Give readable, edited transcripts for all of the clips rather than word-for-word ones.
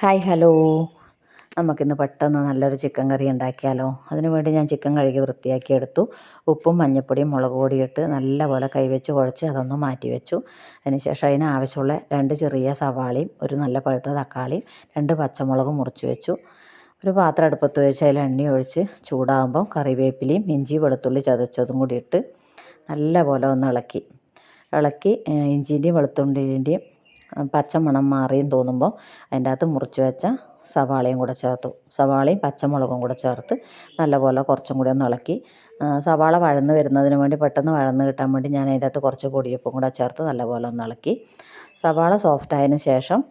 Hi hello. നമുക്കിന്ന് പെട്ടെന്ന് നല്ലൊരു ചിക്കൻ കറി ഉണ്ടാക്കിയാലോ? അതിനു വേണ്ടി ഞാൻ ചിക്കൻ കഴുകി വൃത്തിയാക്കി എടുത്തു. ഉപ്പും മഞ്ഞൾപ്പൊടിയും മുളക് പൊടിയിട്ട് നല്ലപോലെ കൈവച്ച് കുഴച്ച് അതൊന്ന് മാറ്റി വെച്ചു. അതിനുശേഷം അതിന് ആവശ്യമുള്ള 2 ചെറിയ സവാളയും ഒരു നല്ല പഴുത്ത തക്കാളിയും 2 പച്ചമുളകും മുറിച്ച് വെച്ചു. ഒരു പാത്രം അടുപ്പത്ത് വെച്ച് അതിൽ എണ്ണ ഒഴിച്ച് ചൂടാകുമ്പം കറിവേപ്പിലയും ഇഞ്ചി വെളുത്തുള്ളി ചതച്ചതും കൂടി ഇട്ട് നല്ലപോലെ ഒന്ന് ഇളക്കി ഇഞ്ചിൻ്റെയും വെളുത്തുള്ളിൻ്റെയും പച്ചമണം മാറിയും തോന്നുമ്പോൾ അതിൻ്റെ അകത്ത് മുറിച്ച് വെച്ച സവാളയും കൂടെ ചേർത്തു. സവാളയും പച്ചമുളകും കൂടെ ചേർത്ത് നല്ലപോലെ കുറച്ചും കൂടി ഒന്ന് ഇളക്കി. സവാള വഴന്ന് വരുന്നതിന് വേണ്ടി പെട്ടെന്ന് വഴന്ന് കിട്ടാൻ വേണ്ടി ഞാൻ അതിൻ്റെ അകത്ത് കുറച്ച് പൊടിയുപ്പും കൂടെ ചേർത്ത് നല്ലപോലെ ഒന്ന് ഇളക്കി. സവാള സോഫ്റ്റായതിന് ശേഷം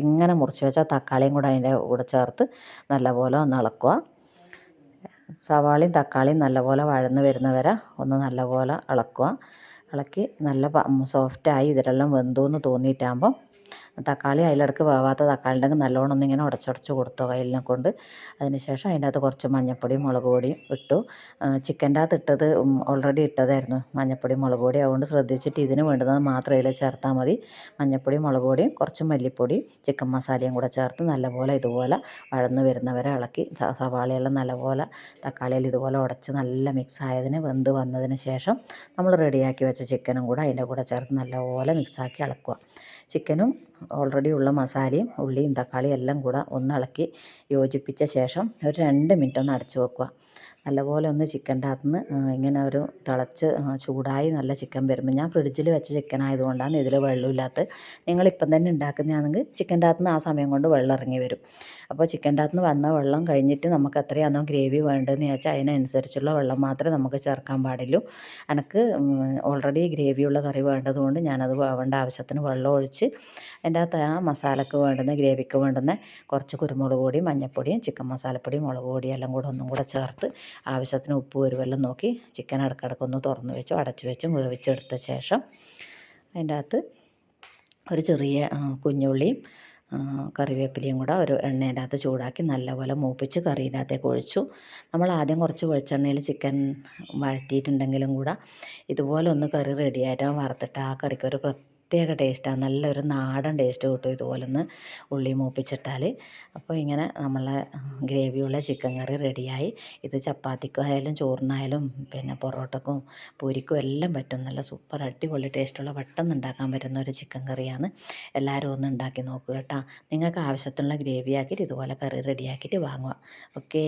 ഇങ്ങനെ മുറിച്ച് വെച്ച തക്കാളിയും കൂടെ അതിൻ്റെ കൂടെ ചേർത്ത് നല്ലപോലെ ഒന്ന് ഇളക്കുക. സവാളയും തക്കാളിയും നല്ലപോലെ വഴന്ന് വരുന്നവരെ ഒന്ന് നല്ലപോലെ ഇളക്കി നല്ല സോഫ്റ്റായി ഇതിലെല്ലാം വെന്തു എന്ന് തോന്നിയിട്ടാകുമ്പം തക്കാളി അതിലിടക്ക് വേവാത്ത തക്കാളി ഉണ്ടെങ്കിൽ നല്ലോണം ഒന്നിങ്ങനെ ഉടച്ചുടച്ച് കൊടുത്തു കയ്യിലിനെ കൊണ്ട്. അതിന് ശേഷം അതിൻ്റെ അകത്ത് കുറച്ച് മഞ്ഞൾപ്പൊടിയും മുളക് പൊടിയും ഇട്ടു. ചിക്കൻ്റെ അകത്ത് ഇട്ടത് ഓൾറെഡി ഇട്ടതായിരുന്നു മഞ്ഞൾപ്പൊടി മുളക് പൊടി. അതുകൊണ്ട് ശ്രദ്ധിച്ചിട്ട് ഇതിന് വേണ്ടുന്നത് മാത്രം ഇതിൽ ചേർത്താൽ മതി. മഞ്ഞൾപ്പൊടിയും മുളക് പൊടിയും കുറച്ച് മല്ലിപ്പൊടിയും ചിക്കൻ മസാലയും കൂടെ ചേർത്ത് നല്ലപോലെ ഇതുപോലെ വഴന്ന് വരുന്നവരെ ഇളക്കി. സവാളയെല്ലാം നല്ലപോലെ തക്കാളിയെല്ലാം ഇതുപോലെ ഉടച്ച് നല്ല മിക്സ് ആയതിന് വെന്ത് വന്നതിന് ശേഷം നമ്മൾ റെഡിയാക്കി വെച്ച ചിക്കനും കൂടെ അതിൻ്റെ കൂടെ ചേർത്ത് നല്ലപോലെ മിക്സാക്കി ഇളക്കുക. ചിക്കനും ഓൾറെഡി ഉള്ള മസാലയും ഉള്ളിയും തക്കാളിയും എല്ലാം കൂടെ ഒന്ന് ഇളക്കി യോജിപ്പിച്ച ശേഷം ഒരു 2 മിനിറ്റ് ഒന്ന് അടച്ചു വെക്കുക. നല്ലപോലെ ഒന്ന് ചിക്കൻ്റെ അകത്തുനിന്ന് ഇങ്ങനെ ഒരു തിളച്ച് ചൂടായി നല്ല ചിക്കൻ വരുമ്പോൾ, ഞാൻ ഫ്രിഡ്ജിൽ വെച്ച ചിക്കൻ ആയതുകൊണ്ടാണ് ഇതിൽ വെള്ളമില്ലാത്തത്. നിങ്ങളിപ്പം തന്നെ ഉണ്ടാക്കുന്നതാണെങ്കിൽ ചിക്കൻ്റെ അകത്തുനിന്ന് ആ സമയം കൊണ്ട് വെള്ളം ഇറങ്ങി വരും. അപ്പോൾ ചിക്കൻ്റെ അകത്തുനിന്ന് വന്ന വെള്ളം കഴിഞ്ഞിട്ട് നമുക്ക് എത്രയാണോ ഗ്രേവി വേണ്ടതെന്ന് വെച്ചാൽ അതിനനുസരിച്ചുള്ള വെള്ളം മാത്രമേ നമുക്ക് ചേർക്കാൻ പാടുള്ളൂ. എനിക്ക് ഓൾറെഡി ഗ്രേവിയുള്ള കറി വേണ്ടതുകൊണ്ട് ഞാനത് വേവേണ്ട ആവശ്യത്തിന് വെള്ളം ഒഴിച്ച് അതിൻ്റെ അകത്ത് ആ മസാലയ്ക്ക് വേണ്ടുന്ന ഗ്രേവിക്ക് വേണ്ടുന്ന കുറച്ച് കുരുമുളക് പൊടിയും മഞ്ഞൾപ്പൊടിയും ചിക്കൻ മസാലപ്പൊടിയും മുളക് പൊടിയും എല്ലാം കൂടെ ഒന്നും കൂടെ ചേർത്ത് ആവശ്യത്തിന് ഉപ്പ് വരുമെല്ലാം നോക്കി ചിക്കൻ ഇടയ്ക്കിടയ്ക്കൊന്ന് തുറന്ന് വെച്ചു അടച്ചു വെച്ചും വേവിച്ചെടുത്ത ശേഷം അതിൻ്റെ അകത്ത് ഒരു ചെറിയ കുഞ്ഞുള്ളിയും കറിവേപ്പിലയും കൂടെ ഒരു എണ്ണേൻ്റെ അകത്ത് ചൂടാക്കി നല്ലപോലെ മൂപ്പിച്ച് കറീൻ്റെ അകത്തേക്ക് ഒഴിച്ചു. നമ്മൾ ആദ്യം കുറച്ച് വെളിച്ചെണ്ണയിൽ ചിക്കൻ വഴറ്റിയിട്ടുണ്ടെങ്കിലും കൂടെ ഇതുപോലെ ഒന്ന് കറി റെഡിയായിട്ട് വറുത്തിട്ട് ആ കറിക്ക് ഒരു പ്രത്യേക ടേസ്റ്റാണ്. നല്ലൊരു നാടൻ ടേസ്റ്റ് കിട്ടും ഇതുപോലെ ഒന്ന് ഉള്ളി മൂപ്പിച്ചിട്ടാൽ. അപ്പോൾ ഇങ്ങനെ നമ്മളെ ഗ്രേവിയുള്ള ചിക്കൻ കറി റെഡിയായി. ഇത് ചപ്പാത്തിക്കായാലും ചോറിനായാലും പിന്നെ പൊറോട്ടക്കും പൂരിക്കും എല്ലാം പറ്റും. നല്ല സൂപ്പർ അടിപൊളി ടേസ്റ്റുള്ള പെട്ടെന്ന് ഉണ്ടാക്കാൻ പറ്റുന്ന ഒരു ചിക്കൻ കറിയാണ്. എല്ലാവരും ഒന്ന് ഉണ്ടാക്കി നോക്കുക കേട്ടോ. നിങ്ങൾക്ക് ആവശ്യത്തിനുള്ള ഗ്രേവി ആക്കിയിട്ട് ഇതുപോലെ കറി റെഡിയാക്കിയിട്ട് വാങ്ങുക. ഓക്കേ.